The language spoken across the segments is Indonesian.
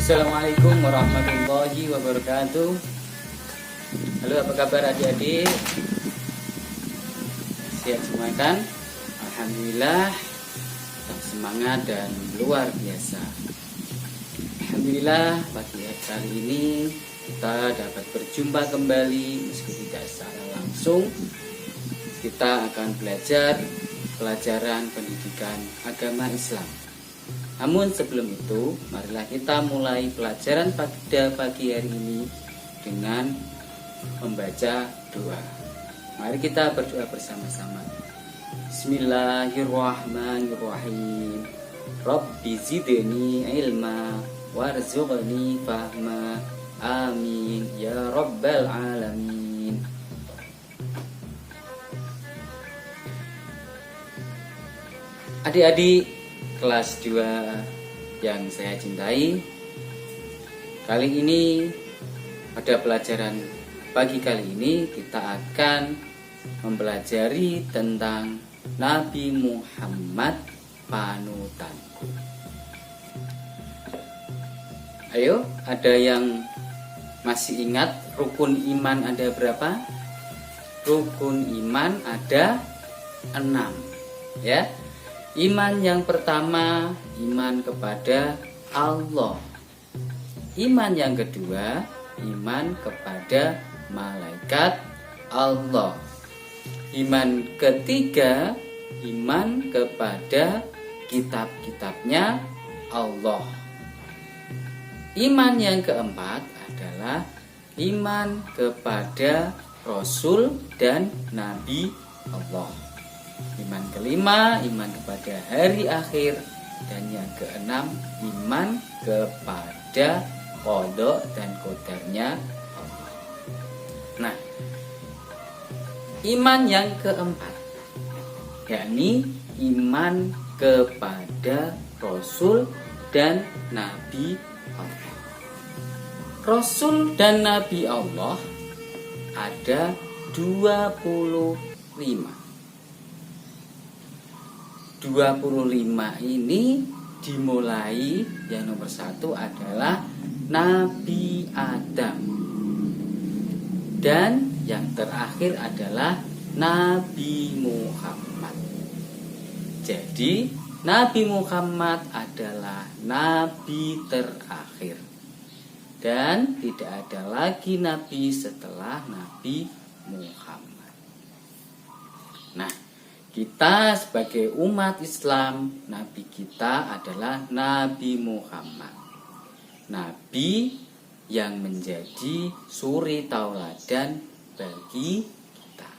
Assalamualaikum warahmatullahi wabarakatuh. Halo, apa kabar adik-adik? Siap semua kan? Alhamdulillah, tetap semangat dan luar biasa. Alhamdulillah, pagi kali ini kita dapat berjumpa kembali meski tidak secara langsung. Kita akan belajar pelajaran pendidikan agama Islam. Namun sebelum itu, marilah kita mulai pelajaran pada pagi hari ini dengan membaca doa. Mari kita berdoa bersama-sama. Bismillahirrahmanirrahim. Rabbi zidni ilma warzuqni fahma. Amin ya rabbal alamin. Adik-adik kelas 2 yang saya cintai, kali ini pada pelajaran pagi kali ini kita akan mempelajari tentang Nabi Muhammad panutanku. Ayo, ada yang masih ingat rukun iman ada berapa? Rukun iman ada 6, ya. Iman yang pertama, iman kepada Allah. Iman yang kedua, iman kepada malaikat Allah. Iman ketiga, iman kepada kitab-kitabnya Allah. Iman yang keempat adalah iman kepada Rasul dan Nabi Allah. Iman kelima, iman kepada hari akhir. Dan yang keenam, iman kepada qada dan qadarnya Allah. Nah, iman yang keempat, yakni iman kepada Rasul dan Nabi Allah. Rasul dan Nabi Allah ada 25. 25 ini dimulai, yang nomor 1 adalah Nabi Adam, dan yang terakhir adalah Nabi Muhammad. Jadi Nabi Muhammad adalah Nabi terakhir, dan tidak ada lagi Nabi setelah Nabi Muhammad. Nah, kita sebagai umat Islam, Nabi kita adalah Nabi Muhammad. Nabi yang menjadi suri tauladan bagi kita.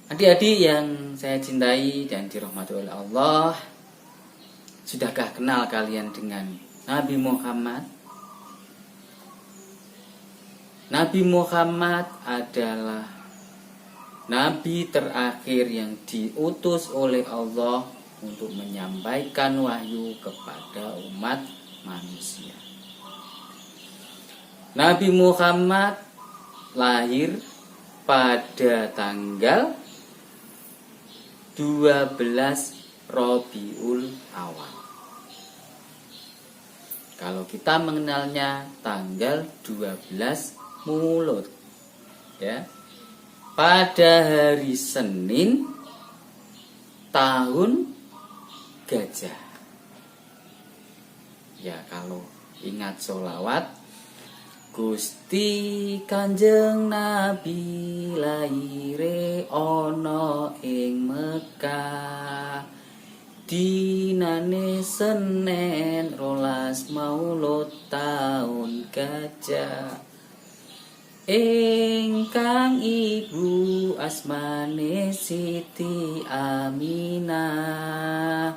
Adik-adik yang saya cintai dan dirahmati oleh Allah, sudahkah kenal kalian dengan Nabi Muhammad? Nabi Muhammad adalah Nabi terakhir yang diutus oleh Allah untuk menyampaikan wahyu kepada umat manusia. Nabi Muhammad lahir pada tanggal 12 Rabiul Awal. Kalau kita mengenalnya tanggal 12 Mulud, ya. Pada hari Senin tahun Gajah. Ya, kalau ingat sholawat, Gusti Kanjeng Nabi laire ana ing Mekah, dinane Senin 12 Maulud tahun Gajah. Ingkang ibu asmane Siti Aminah,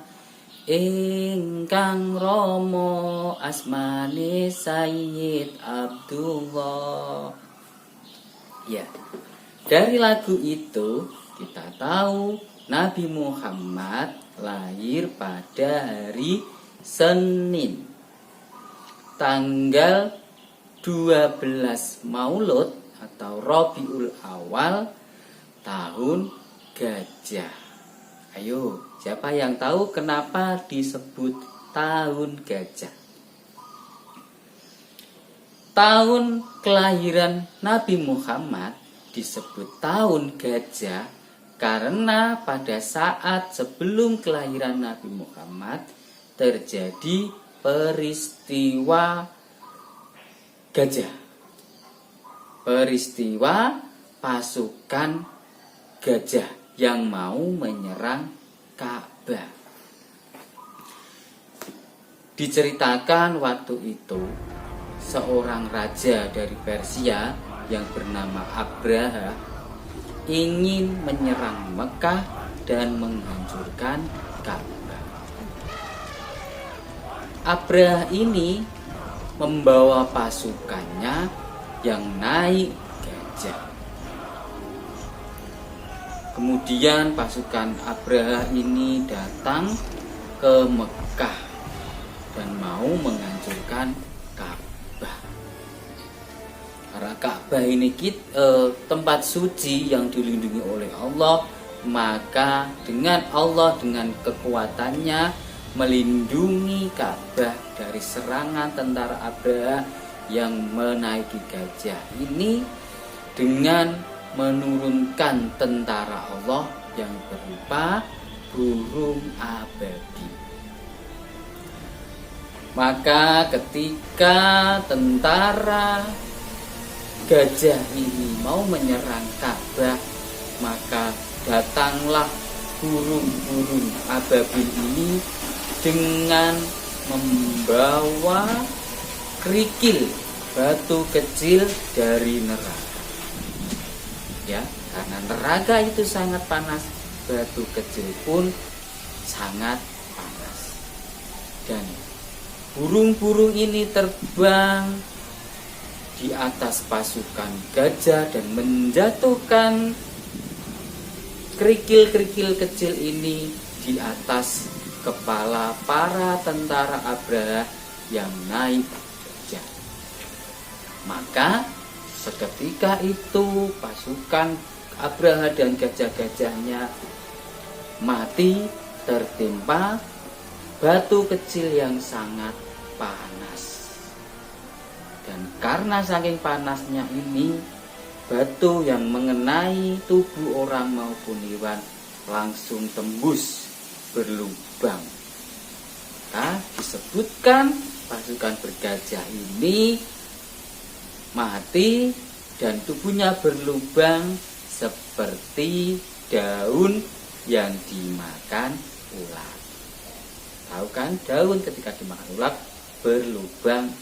ingkang rama asmane Sayyid Abdullah. Ya, dari lagu itu kita tahu Nabi Muhammad lahir pada hari Senin, tanggal 12 Maulud atau Rabiul Awal tahun Gajah. Ayo, siapa yang tahu kenapa disebut tahun gajah. Tahun kelahiran Nabi Muhammad disebut tahun gajah karena pada saat sebelum kelahiran Nabi Muhammad terjadi peristiwa gajah. Peristiwa pasukan gajah yang mau menyerang Ka'bah. Diceritakan waktu itu seorang raja dari Persia yang bernama Abraha ingin menyerang Mekah dan menghancurkan Ka'bah. Abraha ini membawa pasukannya yang naik gajah. Kemudian pasukan Abraha ini datang ke Mekah dan mau menghancurkan Ka'bah. Karena Ka'bah ini tempat suci yang dilindungi oleh Allah, maka dengan Allah dengan kekuatannya melindungi Ka'bah dari serangan tentara Abraha yang menaiki gajah ini dengan menurunkan tentara Allah yang berupa burung ababil. Maka ketika tentara gajah ini mau menyerang Ka'bah, maka datanglah burung-burung ababil ini dengan membawa kerikil batu kecil dari neraka. Ya, karena neraka itu sangat panas, batu kecil pun sangat panas. Dan burung-burung ini terbang di atas pasukan gajah dan menjatuhkan kerikil-kerikil kecil ini di atas kepala para tentara Abraha yang naik gajah. Maka seketika itu pasukan Abraha dan gajah-gajahnya mati tertimpa batu kecil yang sangat panas. Dan karena saking panasnya ini, batu yang mengenai tubuh orang maupun hewan langsung tembus berlubang. Nah, disebutkan pasukan bergajah ini mati dan tubuhnya berlubang seperti daun yang dimakan ulat. Tahu kan, daun ketika dimakan ulat berlubang.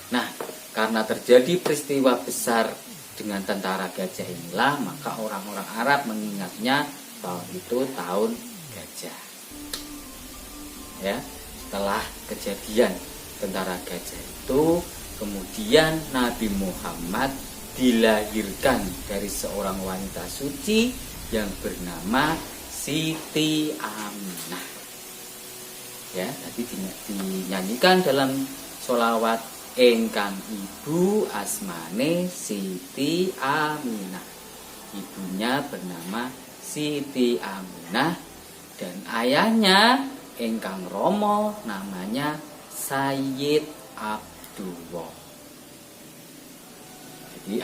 Nah, karena terjadi peristiwa besar dengan tentara gajah inilah, maka orang-orang Arab mengingatnya bahwa itu tahun gajah. Ya, setelah kejadian tentara gajah itu, kemudian Nabi Muhammad dilahirkan dari seorang wanita suci yang bernama Siti Aminah. Ya, tadi dinyanyikan dalam sholawat, engkang ibu asmane Siti Aminah. Ibunya bernama Siti Aminah dan ayahnya engkang romo namanya Sayyid Abdullah. Jadi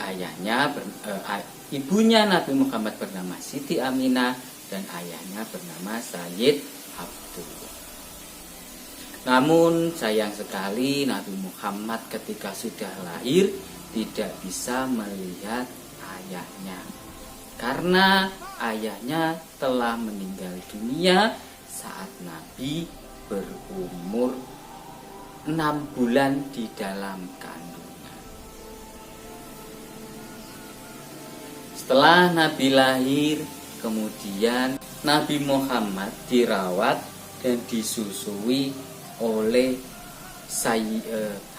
ibunya Nabi Muhammad bernama Siti Aminah dan ayahnya bernama Sayyid Abdullah. Namun sayang sekali Nabi Muhammad ketika sudah lahir tidak bisa melihat ayahnya, karena ayahnya telah meninggal dunia saat Nabi berumur 6 bulan di dalam kandungan. Setelah Nabi lahir, kemudian Nabi Muhammad dirawat dan disusui oleh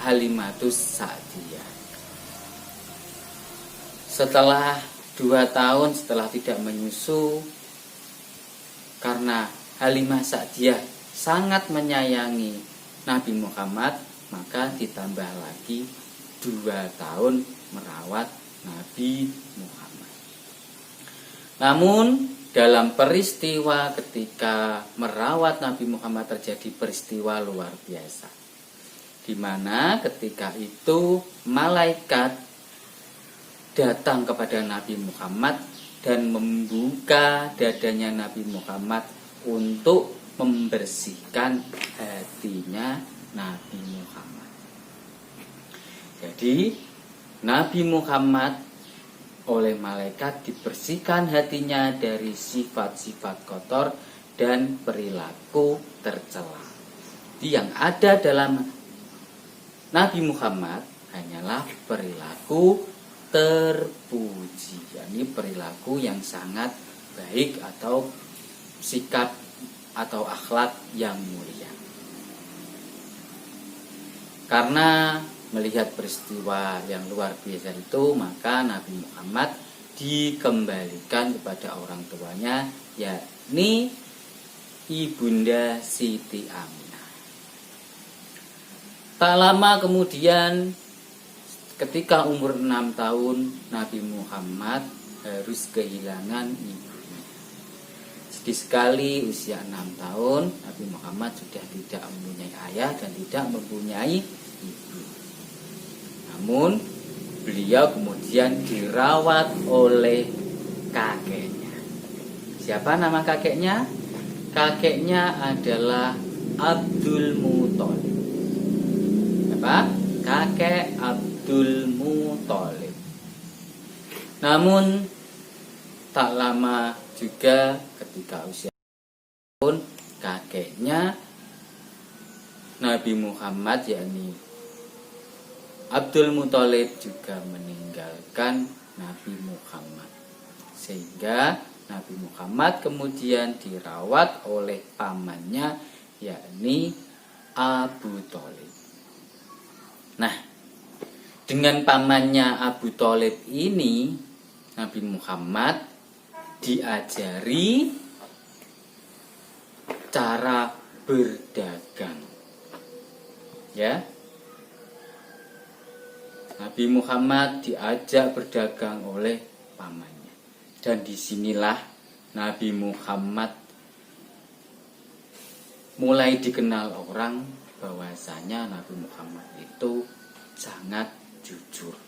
Halimatus Sa'diyah. Setelah 2 tahun setelah tidak menyusu, karena Halimah Sa'diyah sangat menyayangi Nabi Muhammad, maka ditambah lagi 2 tahun merawat Nabi Muhammad. Namun dalam peristiwa ketika merawat Nabi Muhammad terjadi peristiwa luar biasa, di mana ketika itu malaikat datang kepada Nabi Muhammad dan membuka dadanya Nabi Muhammad untuk membersihkan hatinya Nabi Muhammad. Jadi Nabi Muhammad oleh malaikat dibersihkan hatinya dari sifat-sifat kotor dan perilaku tercela. Yang ada dalam Nabi Muhammad hanyalah perilaku terpuji, yakni perilaku yang sangat baik atau sikap atau akhlak yang mulia. Karena melihat peristiwa yang luar biasa itu, maka Nabi Muhammad dikembalikan kepada orang tuanya, yakni Ibunda Siti Aminah. Tak lama kemudian, ketika umur 6 tahun, Nabi Muhammad harus kehilangan ibunya. Sedih sekali, usia 6 tahun, Nabi Muhammad sudah tidak mempunyai ayah dan tidak mempunyai ibu. Namun beliau kemudian dirawat oleh kakeknya. Siapa nama kakeknya? Kakeknya adalah Abdul Muthalib. Apa? Kakek Abdul Muthalib. Namun tak lama juga ketika usia tahun, kakeknya Nabi Muhammad yakni Abdul Muthalib juga meninggalkan Nabi Muhammad, sehingga Nabi Muhammad kemudian dirawat oleh pamannya yakni Abu Thalib. Nah, dengan pamannya Abu Thalib ini Nabi Muhammad diajari cara berdagang. Ya, Nabi Muhammad diajak berdagang oleh pamannya. Dan disinilah Nabi Muhammad mulai dikenal orang bahwasanya Nabi Muhammad itu sangat jujur.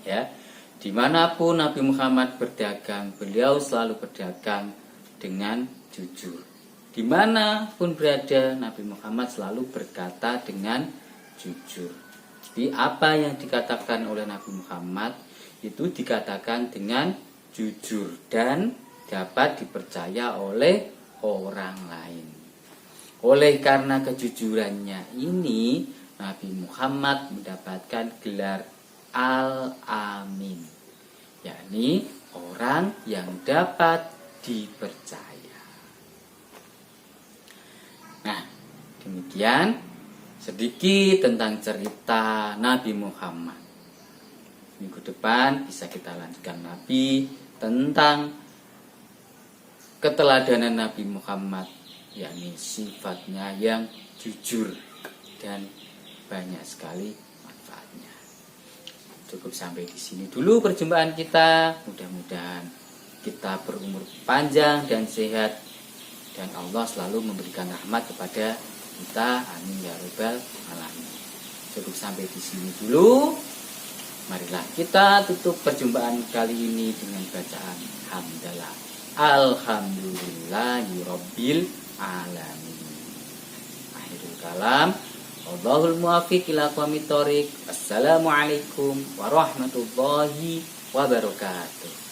Ya, dimanapun Nabi Muhammad berdagang, beliau selalu berdagang dengan jujur. Dimanapun berada, Nabi Muhammad selalu berkata dengan jujur. Jadi apa yang dikatakan oleh Nabi Muhammad itu dikatakan dengan jujur dan dapat dipercaya oleh orang lain. Oleh karena kejujurannya ini, Nabi Muhammad mendapatkan gelar Al-Amin, yakni orang yang dapat dipercaya. Nah, demikian sedikit tentang cerita Nabi Muhammad. Minggu depan bisa kita lanjutkan Nabi tentang keteladanan Nabi Muhammad, yakni sifatnya yang jujur dan banyak sekali manfaatnya. Cukup sampai di sini dulu perjumpaan kita. Mudah-mudahan kita berumur panjang dan sehat, dan Allah selalu memberikan rahmat kepada kita. Amin ya rabbal alamin. Cukup sampai di sini dulu. Marilah kita tutup perjumpaan kali ini dengan bacaan hamdalah. Alhamdulillahirabbil alamin. Akhirul kalam. Wallahul muwaffiq ila aqwamit thoriq. Assalamualaikum warahmatullahi wabarakatuh.